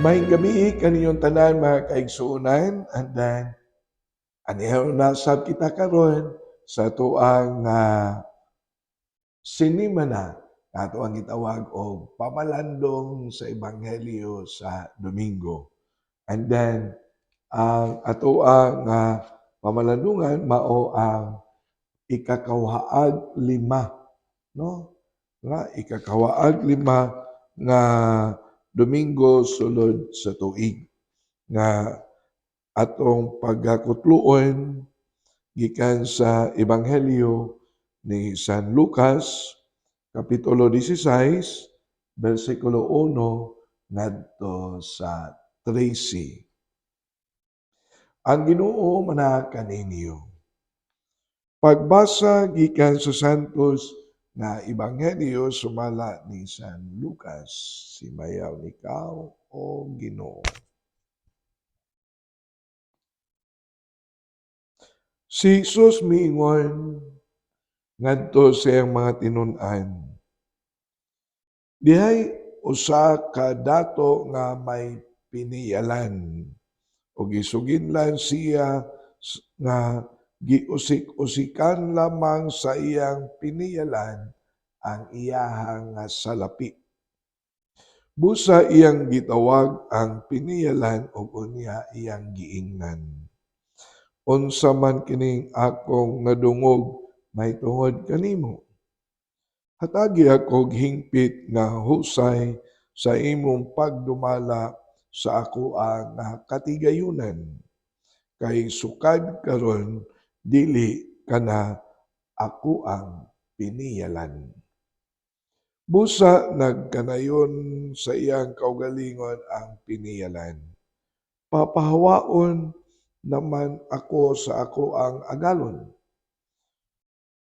Maayong gabi kaniyong tanan mga kaigsuonan, and then anihaw na sab kita karon sa tuang sinimana ato ang gitawag og pamalandong sa ebanghelyo sa Domingo. And then ang ato ang pamalandungan mao ang ikakawaag lima, no? Nga ikakawaag lima nga Domingo sulod sa tuig nga atong pagkakutluon gikan sa Ebanghelyo ni San Lucas, Kapitulo 16, versikulo 1 ngadto sa 13. Ang Ginoo manaag kaninyo. Pagbasa gikan sa Santos nga Ebanghelyo sumala ni San Lucas. Simayaw nikaw o Ginoo. Si Jesus miingon ngadto sa iyang mga tinun-an. Dihay usa ka dato nga may piniyalan ug gisuginlan siya nga giusik-usikan lamang sa iyang piniyalan ang iyahang salapi. Busa iyang gitawag ang piniyalan ug unya iyang giingnan. Unsa man kining akong nadungog mahitungod kanimo? Hatagi ako hingpit nga husay sa imong pagdumala sa ako ang katigayunan. Kay sukad karon dili kana ako ang piniyalan. Busa nagkanayon sa iyang kaugalingon ang piniyalan. Papahawaon naman ako sa ako ang agalon.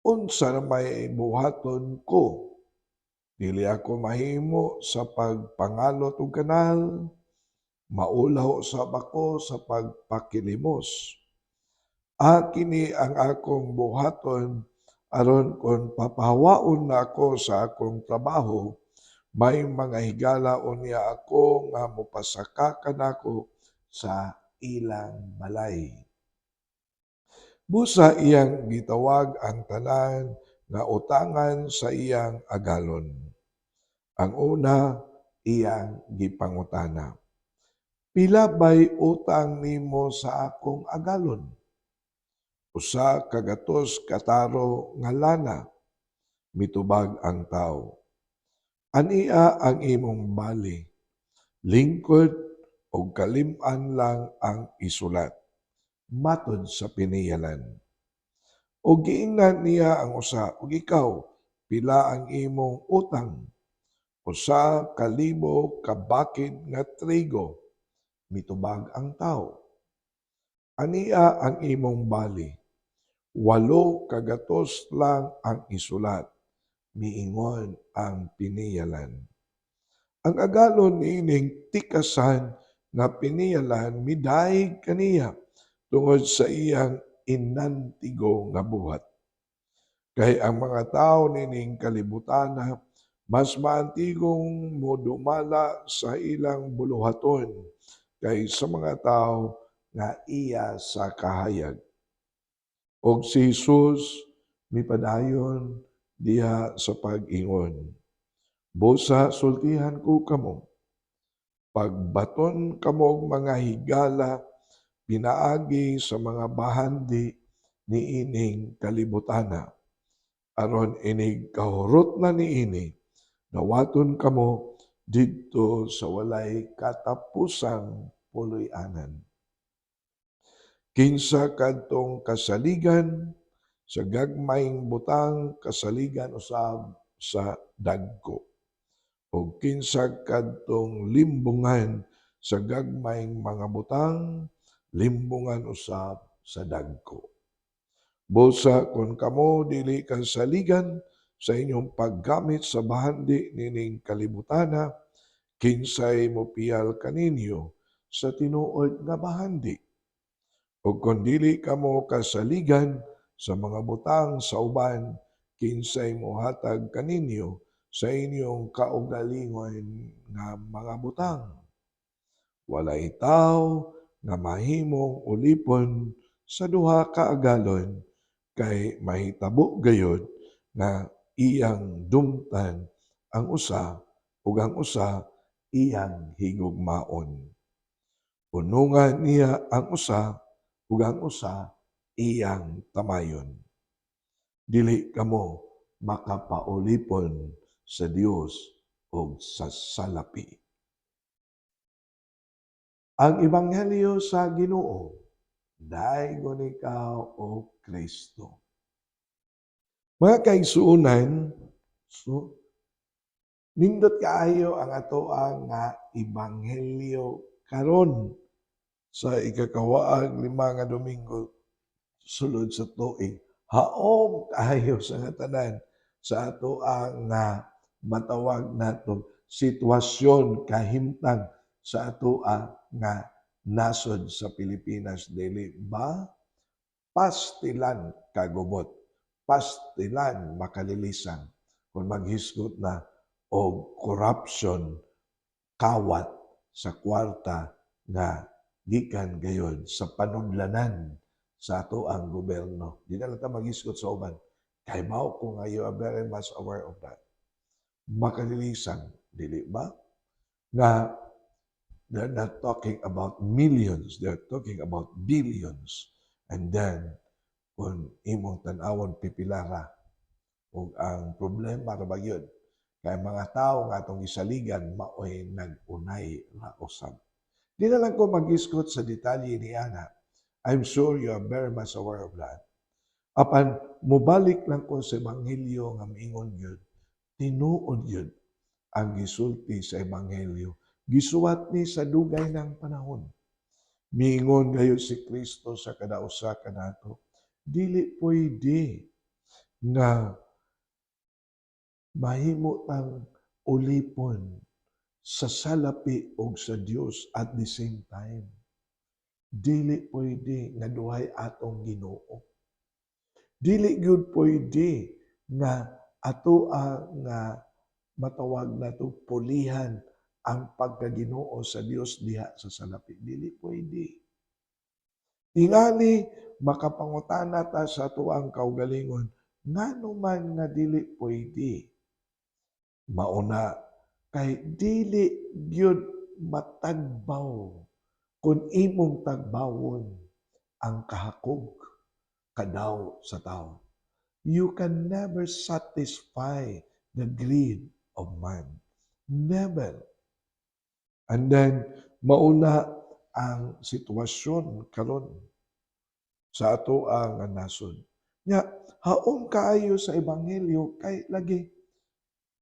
Unsa na may buhaton ko? Dili ako mahimo sa pagpangalot og kanal, maulaw usab ako sa pagpakilimos. Kini ang akong buhaton aron kon papahawaon na ako sa akong trabaho, may mga higala unya ako nga mopasaka kanako sa ilang balay. Busa iyang gitawag ang tanan nga utangan sa iyang agalon. Ang una, iyang gipangutana. Pila bay utang nimo sa akong agalon? Usa ka gatos kataro nga lana, mitubag ang tao. Ania ang imong bali, lingkod o kalim-an lang ang isulat, matod sa piniyalan. O giingnan niya ang usa, ug ikaw, pila ang imong utang? Usa ka libo ka bakid nga trigo, mitubag ang tao. Ania ang imong bali, 8 ka gatos lang ang isulat, miingon ang piniyalan. Ang agalon niining tikasan nga piniyalan midayeg kaniya tungod sa iyang inantigo nga buhat. Kay ang mga tao nining kalibutan mas maantigong modumala sa ilang buluhaton kay sa mga tao nga iya sa kahayag. Og si Jesus mipadayon diha sa pag-ingon. Busa sultihan ko kamo. Pagbaton kamo mga higala pinaagi sa mga bahandi niining kalibutana. Aron inig kahurot na niini, dawaton kamo didto sa walay katapusang puloy-anan. Kinsa kadtong kasaligan sa gagmayng butang, kasaligan usab sa dagko. O kinsa kadtong limbungan sa gagmayng mga butang, limbungan usab sa dagko. Busa kung kamo dili kasaligan sa inyong paggamit sa bahandi nining kalibutana, kinsay mopiyal kaninyo sa tinuod nga bahandi. O kung dili kamo kasaligan sa mga butang sa uban, kinsay mohatag kaninyo sa inyong kaugalingon nga mga butang. Walay tawo nga mahimong ulipon sa duha ka agalon kay mahitabo gayod nga iyang dumtan ang usa ug ang usa iyang higugmaon. Unungan niya ang usa ug ang usa iyang tamayon. Dili kamo makapaulipon sa Dios ug sa salapi. Ang ebanghelyo sa Ginoo daygon ikaw o Kristo. Mga kaigsuonan, so nindot kaayo ang atoang nga ebanghelyo karon sa ikakawaang lima nga Domingo sulod sa tuig. Haom kaayo sa nga tanan sa atoang nga matawag nato sitwasyon kahimtang sa atoa nga nasod sa Pilipinas, dili ba? Pastilan kagubot, pastilan makalilisan kung maghisgot na og corruption, kawat sa kwarta nga gikan gayud sa panudlanan sa ato ang gobyerno. Di na lang ta maghisgot sa uban. Kay mao ko nga you are very much aware of that. Makalilisan, dili ba? Nga they're not talking about millions, they're talking about billions. And then, kung imong tan-awon pipilara, ug ang problema ra ba yun? Kay mga tao nga atong gisaligan, mao'y nag-unay ra usab. Di na lang ko mag-iskot sa detalye ni Ana. I'm sure you are very much aware of that. Apan, mubalik lang ko sa Ebanghelyo nga miingon yun, tinuod yun ang gisulti sa Ebanghelyo. Gisuwat ni sa dugay ng panahon. Miingon gayon si Kristo sa kadausa kanato, dili pwede nga mahimo tang ulipon sa salapi og sa Dios at the same time. Dili pwede nga duhay atong Ginoo. Dili gyud pwede nga atoa nga matawag nato pulihan ang pagkaginoo sa Dios diha sa salapi. Dili pwede. Tingali makapangutana ta sa atuang kaugalingon, ngano man nga dili pwede. Mauna kay dili gyud matagbaw kung imong tagbawon ang kahakog kadaw sa tao. You can never satisfy the greed of man. Never. And then, mauna ang sitwasyon karon sa ato ang nasod. Nya, haom kaayo sa Ebanghelyo kay lagi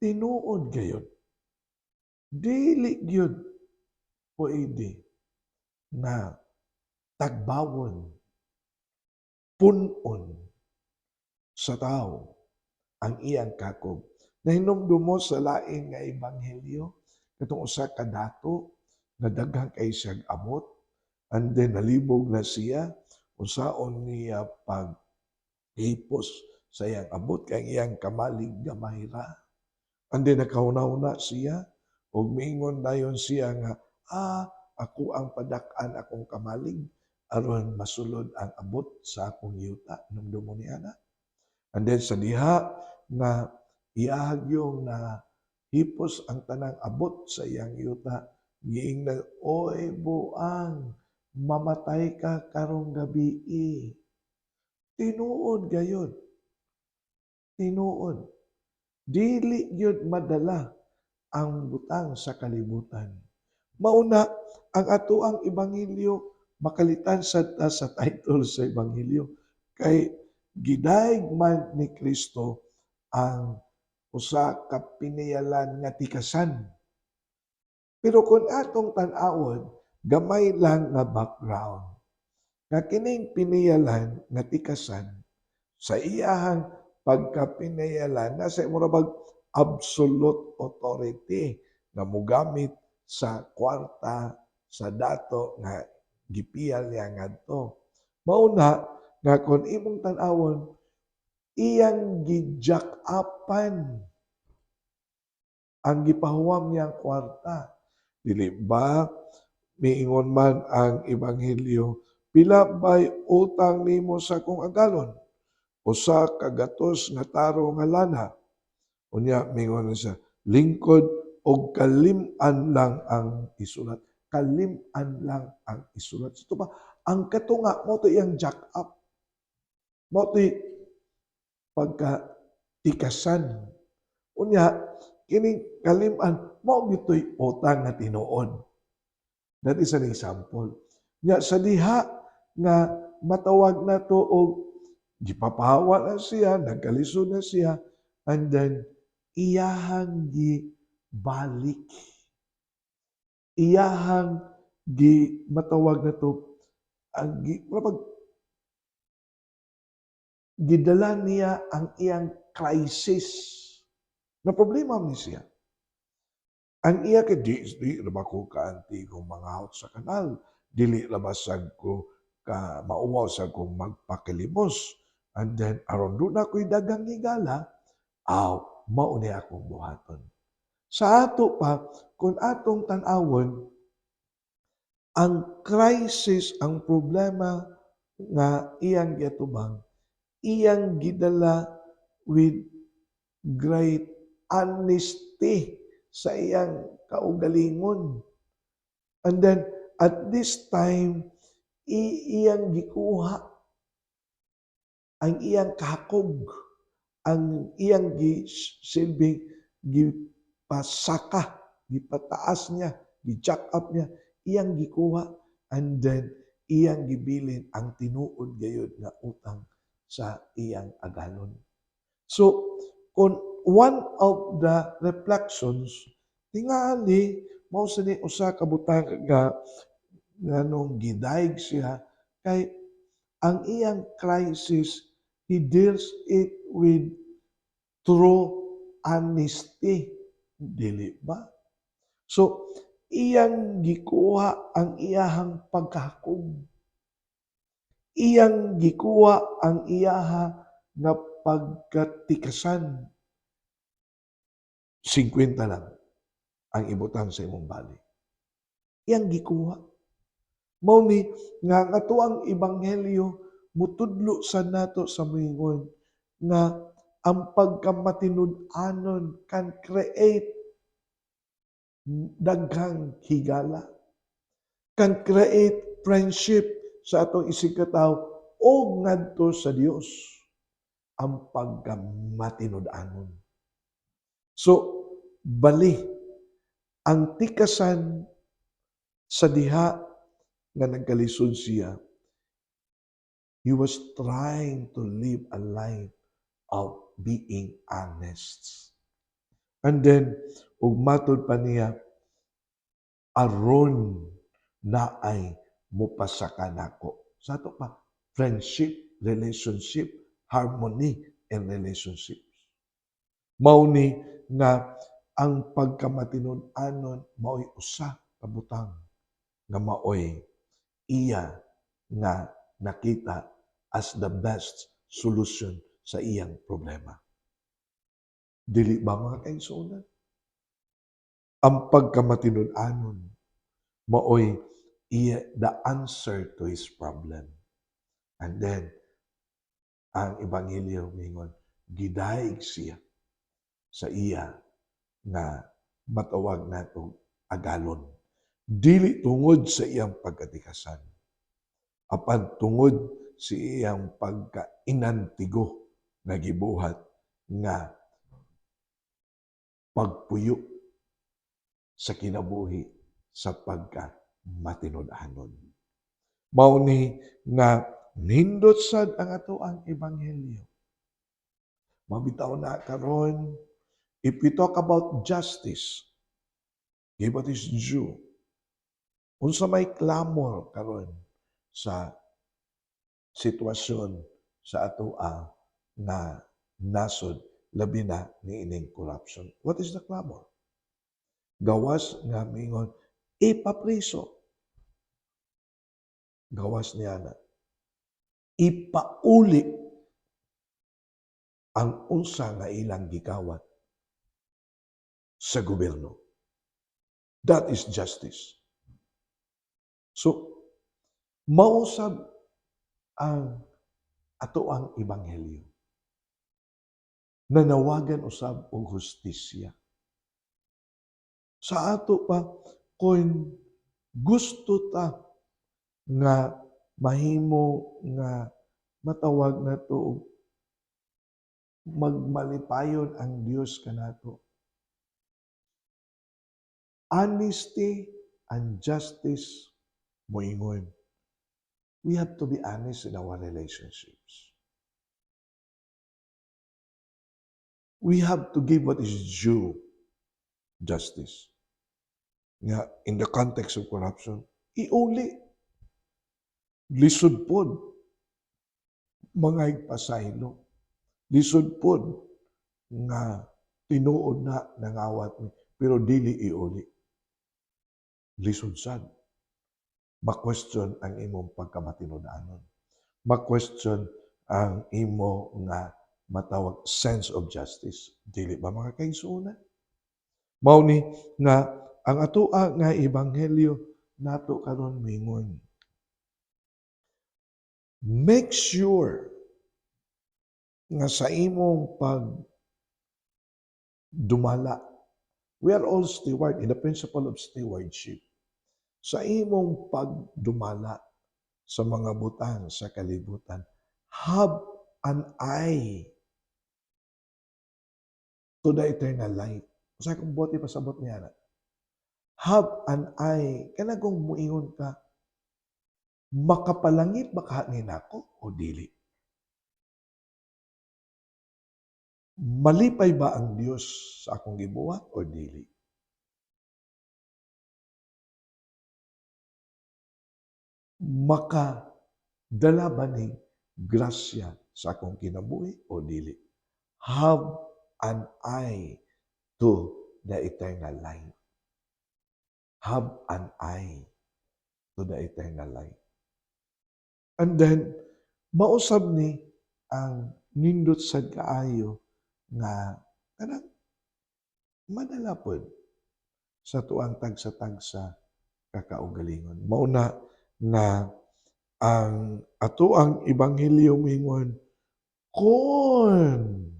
tinuod gayon. Dili gyud pwede na tagbawon, punon sa tao ang iyang kakog. Nahinumdumo sa lain nga Ebanghelyo, katong usa ka dato nga daghang kay siyang amot, and then nalibog na siya, unsaon niya paghipos sa iyang abot, kay iyang kamalig gamay ra. And then nakahuna-huna siya, ug miingon dayon siya nga, ako ang padak-an akong kamalig, aron masulod ang abot sa akong yuta. Numdumo ni ana. And then sa diha nga iahagyo na hipos ang tanang abot sa iyang yuta, giingnan, oy buang, mamatay ka karong gabi. Tinuod gayon. Tinuod. Dili gyud madala ang butang sa kalibutan. Mauna, ang atoang Ebanghelyo, makalitan sa title sa Ebanghelyo, kay gidayeg man ni Kristo ang usa ka piniyalan nga tikasan. Pero kung atong tan-awon, gamay lang nga background. Nga kining piniyalan nga tikasan, sa iyahang pagkapinayalan, nasa imurabag absolute authority na mugamit sa kwarta, sa dato nga gipiyal niya ngadto. Mauna nga kung imong tan-awon, iyang gijak-upan ang gipahuwam niyang kwarta. Dili ba Miingon man ang ebanghelyo, "Pila bay utang nimo sa akong agalon? Usa ka gatos nga taro nga lana." Unya mingon na siya, "Lingkod og kalim-an lang ang isulat." Kalim-an lang ang isulat. Ito ba, ang katunga mo to iyang jack up, mo to pagka-tikasan. Unya, kining kalim-an, mao gito'y utang nga tinuod. That is an example. Nya sa diha nga matawag na to og gipapahawa na siya, nagkalisod na siya, and then iyahang gibalik. Iyahang matawag na to, ang gidala niya ang iyang crisis. Na problema ni siya. Ang iya kay di ra ba ko kaanti kong manghawt sa kanal, dili ra basag ko ka mauwaw sa kong magpakilimos. And then aron do na ko'y dagang higala, mao ni akong buhaton. Sa ato pa, kung atong tan-awon, ang crisis, ang problema nga iyang giatubang, iyang gidala with great honesty sa iyang kaugalingon. And then, at this time, iyang gikuha ang iyang kahakog, ang iyang silbing gipasaka, gipataas niya, gi-jack up niya, iyang gikuha, and then iyang gibilin ang tinuod gayud nga utang sa iyang agalon. So, kung one of the reflections, tingali, mao sa ni usa ka butang nga nganong gidayeg siya, kay ang iyang crisis, he deals it with true honesty. Dili ba? So, iyang gikuha ang iyahang pagkahakog. Iyang gikuha ang iyaha nga pagkatikasan. 50 lang ang ibutang sa imong bali. Iyang gikuha. Mao ni nga ato ang ebanghelyo mutudlo sa nato sa moingon nga ang pagkamatinud-anon can create daghang higala, can create friendship sa atong isig katawo o ngadto sa Dios ang pagkamatinud-anon. So, bali, ang tikasan sa diha nga nagkalisod siya, he was trying to live a life of being honest. And then, ug matod pa niya, aron na ay mupasaka nako. Sa ato pa, friendship, relationship, harmony, and relationships. Mao ni nga ang pagkamatinud-anon mao'y usa ka butang nga mao'y iya nga nakita as the best solution sa iyang problema. Dili ba mga kaigsuonan? Ang pagkamatinud-anon mao'y the answer to his problem. And then, ang ebanghelyo mingon, gidayeg siya sa iya nga matawag nato agalon. Dili tungod sa iyang pagkatikasan, apan tungod sa iyang pagkainantigo nga gibuhat nga pagpuyo sa kinabuhi sa pagkamatinud-anon. Mao ni nga nindot sad ang ato ang ebanghelyo. Mabitaw na karon, if we talk about justice, give what is due. Unsa may clamor karon sa sitwasyon sa ato nga nasod, labi na niining corruption. What is the clamor? Gawas nga mingon, ipapriso. Gawas niya na. Ipauli ang unsa nga ilang gikawat sa gobyerno. That is justice. So, mausab ang atoang ebanghelyo. Nanawagan usab og hustisya. Sa ato pa, kung gusto ta nga mahimo nga matawag nato og magmalipayon ang Dios kanato. Honesty and justice moingon. We have to be honest in our relationships. We have to give what is due, justice. Nga, in the context of corruption, iuli, lisod pod, mga igpasaylo, lisod pod, nga tinuod na nangawat mi, pero dili iuli. Lisod sad. Ma-question ang imong pagkamatinud-anon. Ma-question ang imo nga matawag sense of justice. Dili ba mga kaigsuonan? Mao ni nga ang atoa nga ebanghelyo nato karon mingon. Make sure nga sa imong dumala, we are all steward in the principle of stewardship. Sa imong pagdumala sa mga butang sa kalibutan, have an eye to the eternal light. Sa kung bote pasabot niya na. Have an eye. Kana kung muingon ka, makapalangit ba kahangin ako o dili? Malipay ba ang Dios sa akong gibuhat o dili? Makadala ba ni grasya sa akong kinabuhi o dili? Have an eye to the eternal light. Have an eye to the eternal light. And then, mausab ni ang nindot sad kaayo nga kanang madala pod sa tuang tagsa-tagsa kakaugalingon. Mauna na ang atoang ebanghelyo mingon kon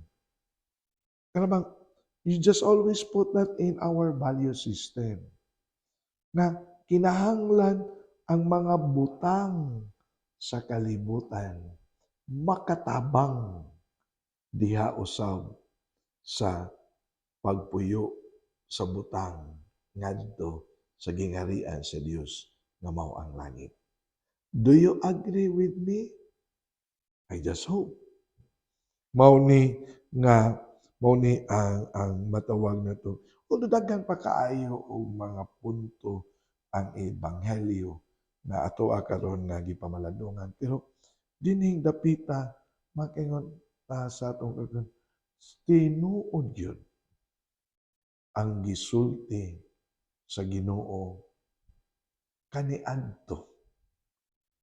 kanang you just always put that in our value system na kinahanglan ang mga butang sa kalibutan makatabang diha usab sa pagpuyo sa butang ngadto sa gingharian sa Dios nga mao ang langit. Do you agree with me? I just hope. Mao ni ang matawag na to. Although daghan pa kaayo og mga punto ang ebanghelyo na atoa karon nga gipamaladungan, pero dinhing dapita makaingon ta sa atong karon tinuod gyud ang gisulti sa Ginoo kaniadto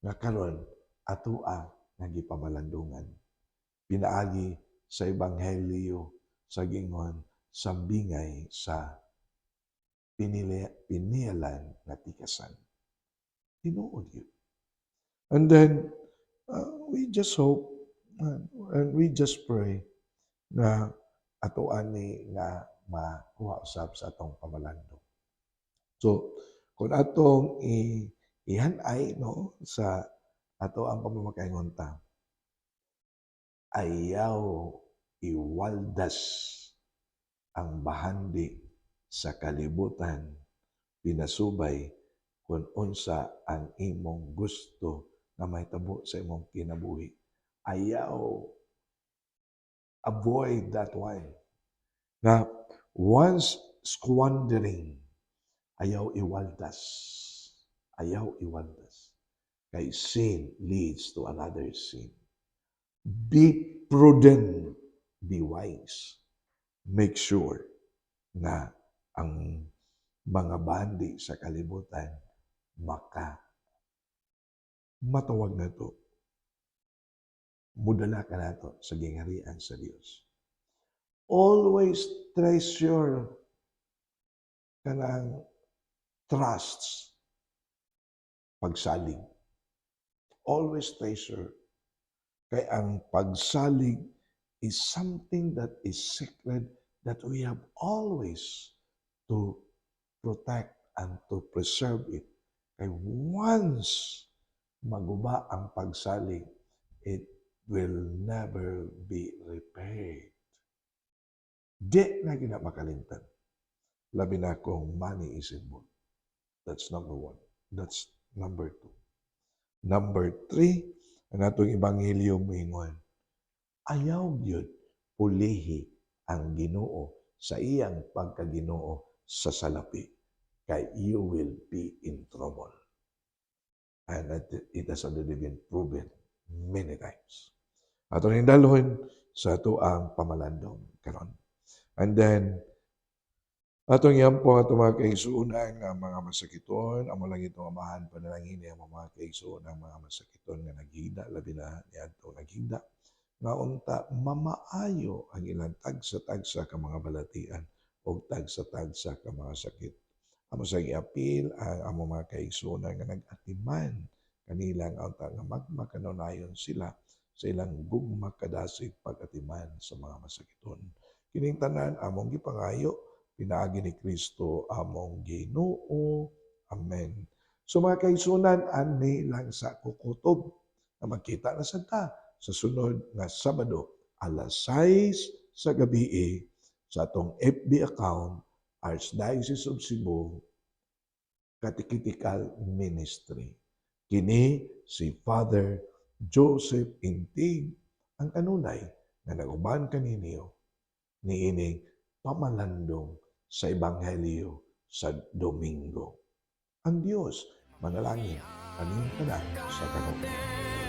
nga karon atoa nga gipamalandungan. Pinaagi sa ebanghelyo sa gingon sambingay sa pinialan nga tikasan. Tinuod yun. And then, we just hope and we just pray na ato ani nga makuha usab sa atong pamalandong. So, kung atong ihanay no sa ato ang pamamakaingon ta, ayaw iwaldas ang bahandi sa kalibutan pinasubay kung unsa ang imong gusto na mahitabo sa imong kinabuhi. Ayaw avoid that one. Na once squandering, ayaw iwaldas. Ayaw iwaldas. Kay sin leads to another sin. Be prudent, be wise. Make sure na ang mga bandi sa kalibutan matawag na to. Mudala ka na to sa gingharian sa Dios. Always treasure kanang trusts pagsalig. Always treasure. Kay ang pagsalig is something that is sacred that we have always to protect and to preserve it. Kay once maguba ang pagsalig, it will never be repaired. Di na gina makalimtan. Labi na kung money is involved. That's number one. That's number two. Number three, ang atong ebanghelyo moingon, ayaw gyud pulihi ang Ginoo sa iyang pagkaginoo sa salapi, kay you will be in trouble. And it has already been proven many times. Atong hindalhon sa ato ang pamalandong karon. And then, atong yampo ato mga kaigsuonan nga mga masakiton, amo lang itong amahan panalangin ang mga kaigsuon ang mga masakiton nga naghida, labi na niadtong naghida, nga unta mamaayo ang ilang tagsa-tagsa ka mga balatian o tagsa-tagsa ka mga sakit. Amo sa giapil ang amo mga kaigsuonan nga nag-atiman kanila nga unta nga magmakanonayon sila sa ilang gugma kadasig pag-atiman sa mga masakiton. Kining tanan among gipangayo pinaagi ni Kristo among Ginoo. Amen. So mga kaigsuonan, ani lang sa kukutob na magkita na sad ta sa sunod nga Sabado alas 6 sa gabi sa atong FB account Archdiocese of Cebu Catechetical Ministry. Kini si Father Joseph Intig ang kanunay nga naguban kaninyo niining pamalandong sa Ebanghelyo sa Domingo. Ang Diyos manalangin kaning tanan sa kanunan.